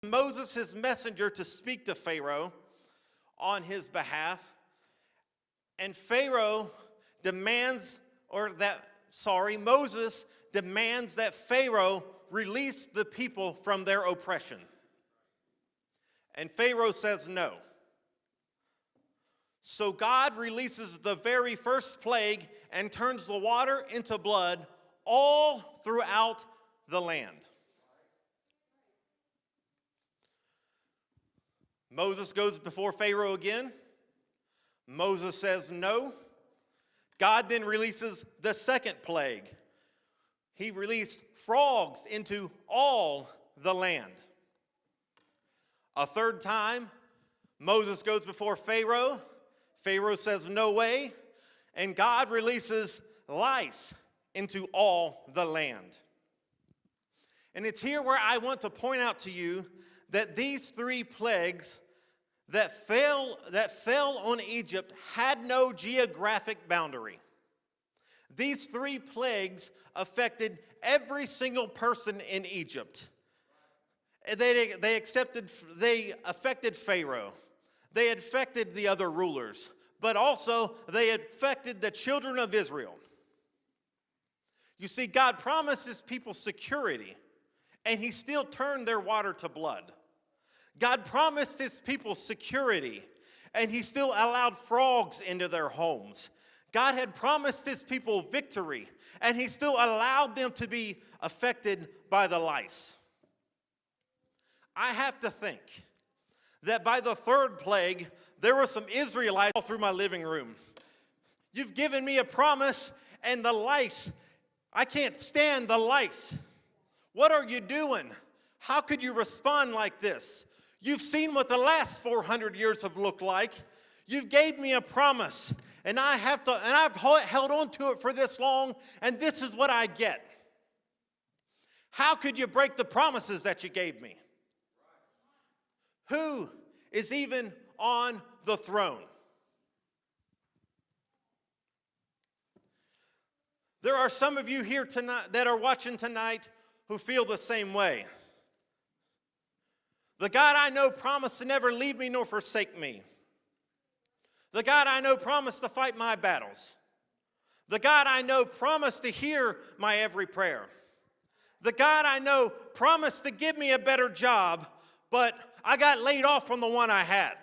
Moses his messenger to speak to Pharaoh on his behalf. And Moses demands that Pharaoh release the people from their oppression. And Pharaoh says no. So God releases the very first plague and turns the water into blood all throughout the land. Moses goes before Pharaoh again. Moses says no. God then releases the second plague. He released frogs into all the land. A third time, Moses goes before Pharaoh. Pharaoh says no way. And God releases lice into all the land. And it's here where I want to point out to you that these three plagues that fell on Egypt had no geographic boundary. These three plagues affected every single person in Egypt. They affected Pharaoh. They affected the other rulers, but also they affected the children of Israel. You see, God promised his people security, and he still turned their water to blood. God promised his people security, and he still allowed frogs into their homes. God had promised his people victory, and he still allowed them to be affected by the lice. I have to think that by the third plague, there were some Israelites all through my living room. You've given me a promise, and the lice, I can't stand the lice. What are you doing? How could you respond like this? You've seen what the last 400 years have looked like. You've gave me a promise, and I've held on to it for this long, and this is what I get. How could you break the promises that you gave me? Who is even on the throne? There are some of you here tonight that are watching tonight who feel the same way. The God I know promised to never leave me nor forsake me. The God I know promised to fight my battles. The God I know promised to hear my every prayer. The God I know promised to give me a better job, but I got laid off from the one I had.